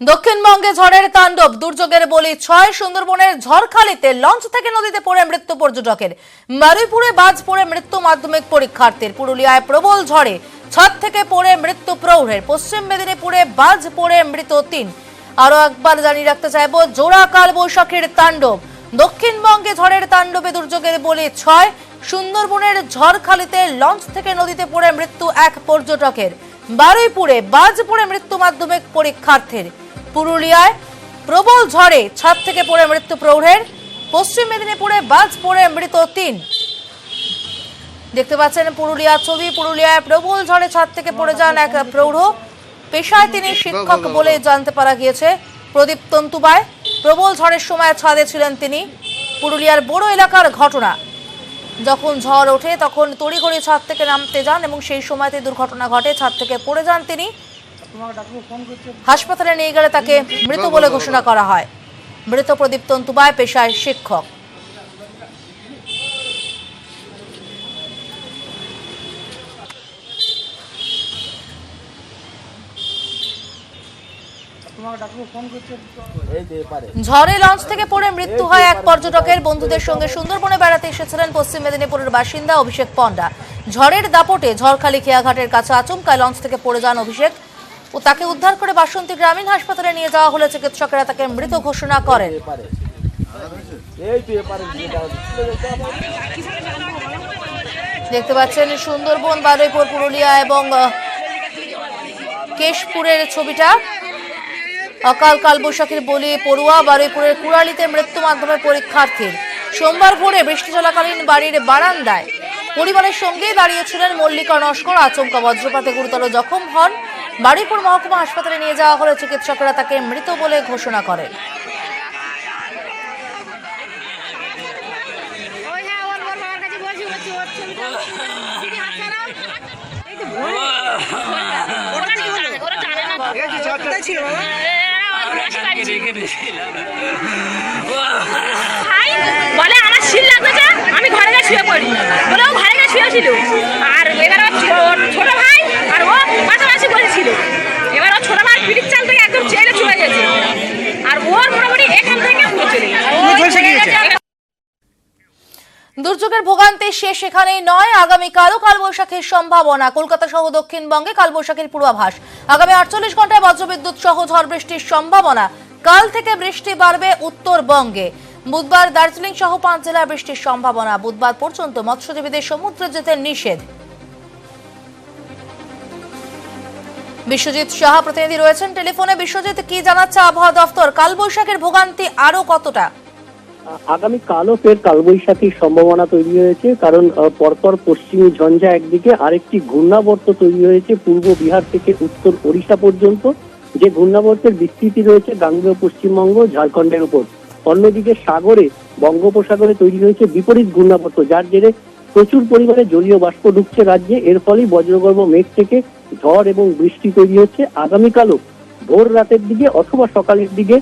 দক্ষিণবঙ্গে ঝড়ের তাণ্ডব, দুর্যোগের বলি ৬। সুন্দরবনের ঝড়খালিতে লঞ্চ থেকে নদীতে পড়ে মৃত্যু পর্যটকের। বারুইপুরে বাজ পড়ে মৃত্যু মাধ্যমিক পরীক্ষার্থীর। পুরুলিয়ায় প্রবল ঝড়ে ছাদ থেকে পড়ে মৃত্যু প্রৌঢ়ের। পশ্চিম মেদিনীপুরে বাজ পড়ে মৃত ৩। আরো একবার জানিয়ে রাখতে চাইব, জোড়া কালবৈশাখীর তাণ্ডব। দক্ষিণবঙ্গে ঝড়ের তাণ্ডবে দুর্যোগের বলি ৬। সুন্দরবনের ঝড়খালিতে লঞ্চ থেকে নদীতে পড়ে মৃত্যু এক পর্যটকের। বারুইপুরে বাজ পড়ে মৃত্যু মাধ্যমিক পরীক্ষার্থীর। পুরুলিয়ায় প্রবল ঝড়ে ছাদ থেকে পড়ে মৃত্যু প্রৌঢ়ের। পশ্চিম মেদিনীপুরে বাজ পড়ে মৃত ৩। দেখতে পাচ্ছেন পুরুলিয়া ছবি। পুরুলিয়ায় প্রবল ঝড়ে ছাদ থেকে পড়ে যান এক প্রৌঢ়। পেশায় তিনি শিক্ষক বলে জানতে পারা গিয়েছে। প্রদীপ তন্তুবায়। প্রবল ঝড়ের সময় ছাদে ছিলেন তিনি। পুরুলিয়ার বড় এলাকার ঘটনা। যখন ঝড় ওঠে তখন তড়িঘড়ি ছাদ থেকে নামতে যান এবং সেই সময়তে দুর্ঘটনা ঘটে, ছাদ থেকে পড়ে যান তিনি। হাসপাতালে নিয়ে গেলে তাকে মৃত বলে ঘোষণা করা হয়। মৃত প্রদীপ তন্তুবায়, পেশায় শিক্ষক। ঝড়ে লঞ্চ থেকে পড়ে মৃত্যু হয় এক পর্যটকের। বন্ধুদের সঙ্গে সুন্দরবনে বেড়াতে এসেছিলেন পশ্চিম মেদিনীপুরের বাসিন্দা অভিষেক পণ্ডা। ঝড়ের দাপটে ঝড়খালি খেয়াঘাটের কাছে আচমকায় লঞ্চ থেকে পড়ে যান অভিষেক ও তাকে উদ্ধার করে বাসন্তী গ্রামীণ হাসপাতালে নিয়ে যাওয়া হলে চিকিৎসকেরা তাকে মৃত ঘোষণা করেন। দেখতে পাচ্ছেন সুন্দরবন, বারুইপুর, পুরুলিয়া এবং কেশপুরের ছবিটা। অকাল কালবৈশাখীর বলি পড়ুয়া। বারুইপুরের কুড়ালিতে মৃত্যু মাধ্যমিক পরীক্ষার্থীর। সোমবার ভোরে বৃষ্টি চলাকালীন বাড়ির বারান্দায় পরিবারের সঙ্গেই দাঁড়িয়েছিলেন মল্লিকা নস্কর। আচমকা বজ্রপাতে গুরুতর জখম হন। বারুইপুর মহকুমা হাসপাতালে নিয়ে যাওয়া হলে চিকিৎসকেরা তাকে মৃত বলে ঘোষণা করেন। বলে আমার শিল লাগছে, আমি ঘরে গিয়ে শুয়ে পড়ি বলে ও ঘরে গিয়ে শুয়েছিল। আর এবার ছোট ভাই আর ও পাশাপাশি বসেছিল। এবার ও ছোট ভাই পিঠির চাল থেকে একদম চেয়ে চলে গেছে আর ওর মোটামুটি এখান থেকে চলে গেছে। দুর্যোগের ভোগান্তি শেষ এখানেই নয়। আগামীকালও কালবৈশাখীর সম্ভাবনা। কলকাতা সহ দক্ষিণবঙ্গে কালবৈশাখীর পূর্বাভাস। আগামী 48 ঘন্টায় বজ্রবিদ্যুৎ সহ ঝড় বৃষ্টির সম্ভাবনা। কাল থেকে বৃষ্টি বাড়বে উত্তরবঙ্গে। বুধবার দার্জিলিং সহ 5 জেলায় বৃষ্টির সম্ভাবনা। বুধবার পর্যন্ত মৎস্যজীবীদের সমুদ্রে যেতে নিষেধ। বিশ্বজিৎ সাহা প্রতিনিধি রয়েছেন টেলিফোনে। বিশ্বজিৎ, কি জানাচ্ছে আবহাওয়া দফতর? কালবৈশাখীর ভোগান্তি আরো কতটা? আগামীকালও ফের কালবৈশাখীর সম্ভাবনা তৈরি হয়েছে, কারণ পরপর পশ্চিমী ঝঞ্ঝা একদিকে, আরেকটি ঘূর্ণাবর্ত তৈরি হয়েছে পূর্ব বিহার থেকে উত্তর ওড়িশা পর্যন্ত, যে ঘূর্ণাবর্তের বিস্তৃতি রয়েছে গাঙ্গেয় পশ্চিমবঙ্গ, ঝাড়খণ্ডের উপর। অন্যদিকে সাগরে, বঙ্গোপসাগরে তৈরি হয়েছে বিপরীত ঘূর্ণাবর্ত, যার জেরে প্রচুর পরিমাণে জলীয় বাষ্প ঢুকছে রাজ্যে। এর ফলেই বজ্রগর্ভ মেঘ থেকে ঝড় এবং বৃষ্টি তৈরি হচ্ছে। আগামীকালও ভোর রাতের দিকে অথবা সকালের দিকে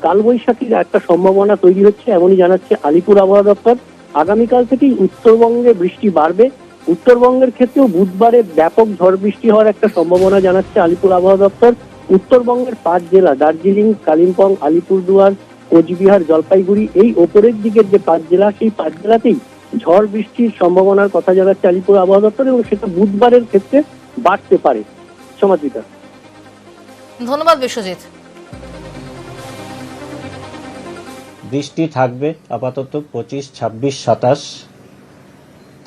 কালবৈশাখীর একটা সম্ভাবনা তৈরি হচ্ছে, এমনই জানাচ্ছে আলিপুর আবহাওয়া দপ্তর। আগামীকাল থেকেই উত্তরবঙ্গে বৃষ্টি বাড়বে। উত্তরবঙ্গের ক্ষেত্রেও বুধবারে ব্যাপক ঝড় বৃষ্টি হওয়ার একটা সম্ভাবনা জানাচ্ছে আলিপুর আবহাওয়া দপ্তর। উত্তরবঙ্গের 5 জেলা দার্জিলিং, কালিম্পং, আলিপুরদুয়ার, কোচবিহার, জলপাইগুড়ি, এই ওপরের দিকের যে 5 জেলা, সেই 5 জেলাতেই ঝড় বৃষ্টির সম্ভাবনার কথা জানাচ্ছে আলিপুর আবহাওয়া দপ্তর, এবং সেটা বুধবারের ক্ষেত্রে বাড়তে পারে। সমাজিতা, ধন্যবাদ বিশ্বজিৎ। বৃষ্টি থাকবে আপাতত 25, 26, 27।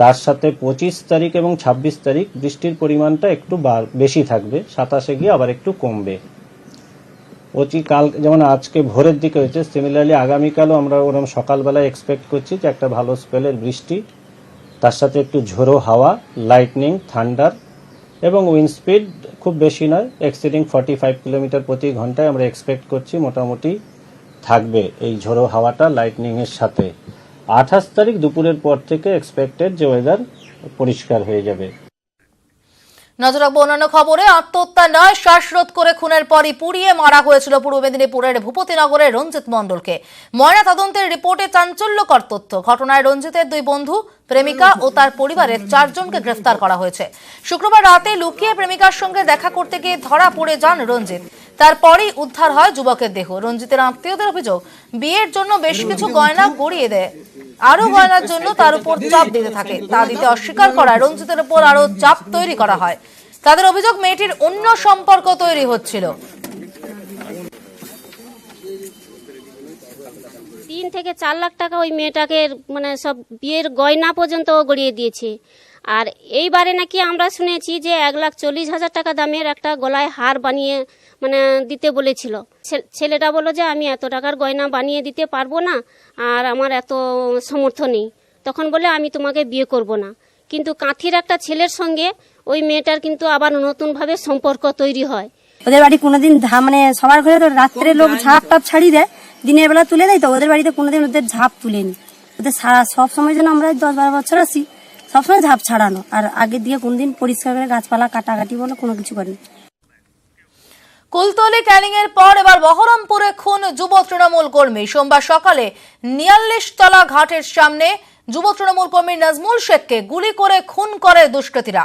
তার সাথে 25 তারিখ এবং 26 তারিখ বৃষ্টির পরিমাণটা একটু বেশি থাকবে। 27-এ গিয়ে আবার একটু কমবে। কাল যেমন আজকে ভোরের দিকে হয়েছে, সিমিলারলি আগামীকালও আমরা ওরকম সকালবেলায় এক্সপেক্ট করছি যে একটা ভালো স্পেলের বৃষ্টি, তার সাথে একটু ঝোড়ো হাওয়া, লাইটনিং, থান্ডার এবং উইন্ড স্পিড খুব বেশি নয়, এক্সিডিং 45 কিলোমিটার প্রতি ঘন্টায় আমরা এক্সপেক্ট করছি মোটামুটি থাকবে এই ঝোড়ো হাওয়াটা লাইটনিং এর সাথে। 28 তারিখ দুপুরের পর থেকে এক্সপেক্টেড যে ওয়েদার পরিষ্কার হয়ে যাবে। নজর রাখবো অন্যান্য খবরে। আত্মহত্যা নয়, শ্বাসরোধ করে খুনের পরই পুড়িয়ে মারা হয়েছিল পূর্ব মেদিনীপুরের ভূপতিনগরের রঞ্জিত মণ্ডলকে। ময়না তদন্তের রিপোর্টে চাঞ্চল্যকর তথ্য। ঘটনায় রঞ্জিতের দুই বন্ধু, প্রেমিকা ও তার পরিবারের 4 জনকে গ্রেফতার করা হয়েছে। শুক্রবার রাতে লুকিয়ে প্রেমিকার সঙ্গে দেখা করতে গিয়ে ধরা পড়ে যান রঞ্জিত। তারপরই উদ্ধার হয় যুবকের দেহ। রঞ্জিতের আত্মীয়দের অভিযোগ, বিয়ের জন্য বেশ কিছু গয়না গড়িয়ে দেয়, আরো গয়নার জন্য তার উপর চাপ দিতে থাকে। তা দিতে অস্বীকার করায় রঞ্জিতের উপর আরো চাপ তৈরি করা হয়। তাদের অভিযোগ, মেয়েটির অন্য সম্পর্ক তৈরি হচ্ছিল। 3 থেকে 4 লাখ টাকা ওই মেয়েটাকে মানে সব বিয়ের গয়না পর্যন্ত গড়িয়ে দিয়েছে। আর এইবারে নাকি আমরা শুনেছি যে 1,40,000 টাকা দামের একটা গলায় হার বানিয়ে মানে দিতে বলেছিল। ছেলেটা বলল যে আমি এত টাকার গয়না বানিয়ে দিতে পারবো না, আর আমার এত সামর্থ্য নেই। তখন বলে আমি তোমাকে বিয়ে করব না। কিন্তু কাঁথির একটা ছেলের সঙ্গে ওই মেয়েটার কিন্তু আবার নতুনভাবে সম্পর্ক তৈরি হয়। ওদের বাড়ি কোনোদিন মানে সবার ঘরে তো রাত্রে লোক ঝাঁপ টাপ ছাড়িয়ে দেয়, দিনের বেলা তুলে দেয়। তো ওদের বাড়িতে কোনোদিন ওদের ঝাঁপ তুলেনি। ওদের সারা সব সময় যেন আমরা 10-12 বছর আসি, সবসময় ঝাঁপ ছাড়ানো। আর আগের দিকে কোনোদিন পরিষ্কার করে গাছপালা কাটাকাটি বলে কোনো কিছু করেনি। কুলতলি ক্যানিং এর পর এবার বহরমপুরে খুন যুব তৃণমূল কর্মী। সোমবার সকালে ৪৯ তলা ঘাটের সামনে যুব তৃণমূল কর্মী নাজমুল শেখকে গুলি করে খুন করে দুষ্কৃতীরা।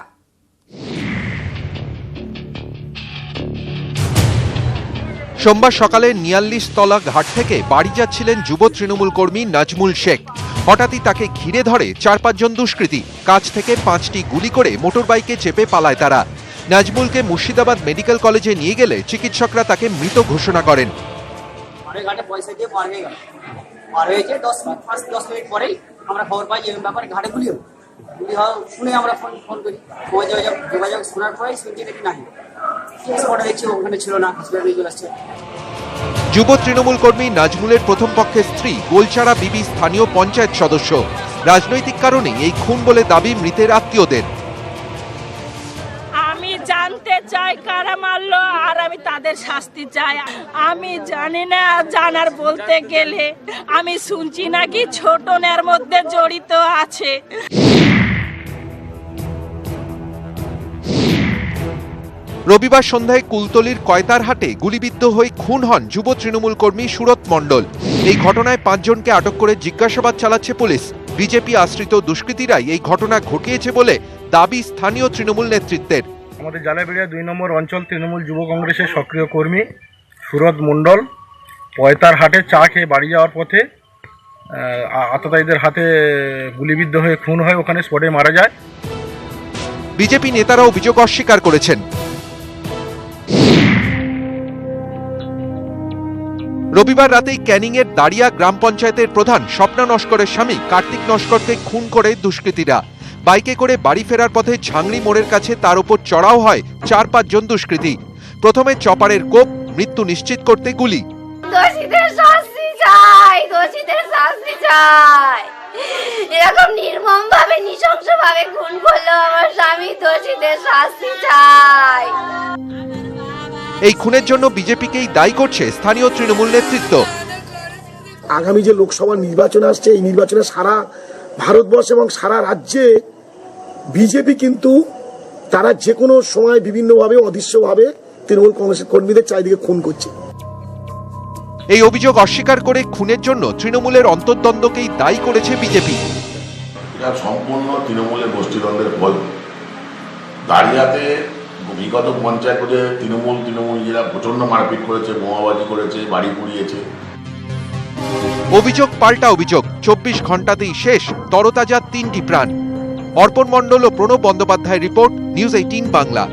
সোমবার সকালে ৪৯ তলা ঘাট থেকে বাড়ি যাচ্ছিলেন যুব তৃণমূল কর্মী নাজমুল শেখ। হঠাৎই তাকে ঘিরে ধরে 4-5 জন দুষ্কৃতী। কাছ থেকে 5টি গুলি করে মোটরবাইকে চেপে পালায় তারা। নাজমুলকে মুর্শিদাবাদ মেডিকেল কলেজে নিয়ে গেলে চিকিৎসকরা তাকে মৃত ঘোষণা করেন। ঘাটে পয়সা দিয়ে পার হয়ে গেল, পার হয়েছে 10 মিনিট পরেই আমরা খবর পাই যে ব্যাপারে ঘাটে গুলি শুনে আমরা ফোন করি। যোগাযোগ শোনার পরেই শুনছি দেখি নাকি স্পটে দেখছি ওখানে ছিল না, হসপিটালে নিয়ে চলে আসছে। যুব তৃণমূল কর্মী নাজমুলের প্রথম পক্ষের স্ত্রী গোলচারা বিবি স্থানীয় পঞ্চায়েত সদস্য। রাজনৈতিক কারণে এই খুন বলে দাবি মৃতের আত্মীয়দের। আমি জানতে চাই কারা মারলো, আর আমি তাদের শাস্তি চাই। আমি জানি না, জানার বলতে গেলে আমি শুনছি নাকি ছোটনের মধ্যে জড়িত আছে। রবিবার সন্ধ্যায় কুলতলির কয়তারহাটে গুলিবিদ্ধ হয়ে খুন হন যুব তৃণমূল কর্মী সুরত মণ্ডল। এই ঘটনায় 5 জনকে আটক করে জিজ্ঞাসাবাদ চালাচ্ছে পুলিশ। বিজেপি আশ্রিত দুষ্কৃতীরাই এই ঘটনা ঘটিয়েছে বলে দাবি স্থানীয় তৃণমূল নেতৃত্বের। আমাদের জালাবিড়িয়া 2 নম্বর অঞ্চল তৃণমূল যুব কংগ্রেসের সক্রিয় কর্মী সুরত মণ্ডল কয়তারহাটে চা খেয়ে বাড়ি যাওয়ার পথে আততায়ীদের হাতে গুলিবিদ্ধ হয়ে খুন হয়, ওখানে স্পটে মারা যায়। বিজেপি নেতারা অভিযোগ অস্বীকার করেছেন। রবিবার রাতেই ক্যানিং এর দাঁড়িয়া গ্রাম পঞ্চায়েতের প্রধান স্বপ্না নস্করের স্বামী কার্তিক নস্করকে খুন করে দুষ্কৃতীরা। বাইকে করে বাড়ি ফেরার পথে ঝাংড়ি মোড়ের কাছে তার উপর চড়াও হয় 4-5 জন দুষ্কৃতী। প্রথমে চপারের কোপ, মৃত্যু নিশ্চিত করতে গুলি। দোষীদের শাস্তি চাই, দোষীদের শাস্তি চাই। এরকম নির্মম ভাবে নৃশংস ভাবে খুন করলো আমার স্বামী, দোষীদের শাস্তি চাই। এই খুনের জন্য বিজেপিকেই দায়ী করছে স্থানীয় তৃণমূল নেতৃত্ব। আগামী যে লোকসভা নির্বাচন আসছে, এই নির্বাচনে সারা ভারতবর্ষ এবং সারা রাজ্যে বিজেপি কিন্তু তারা যে কোনো সময় বিভিন্নভাবে অদৃশ্যভাবে তৃণমূল কংগ্রেসের কর্মীদের চারিদিকে খুন করছে। এই অভিযোগ অস্বীকার করে খুনের জন্য তৃণমূলের অন্তর্দ্বন্দ্বকেই দায়ী করেছে বিজেপি। এটা সম্পূর্ণ তৃণমূলের গোষ্ঠীদ্বন্দ্বের ফল। দাঁড়িয়াতে বিগত পঞ্চায়েতে তৃণমূল নিজেরা প্রচন্ড মারপিট করেছে, বোমাবাজি করেছে, বাড়ি পুড়িয়েছে। অভিযোগ পাল্টা অভিযোগ। 24 ঘন্টাতেই শেষ তরতাজা 3টি প্রাণ। অর্পণ মণ্ডল ও প্রণব বন্দ্যোপাধ্যায়ের রিপোর্ট, নিউজ 18 বাংলা।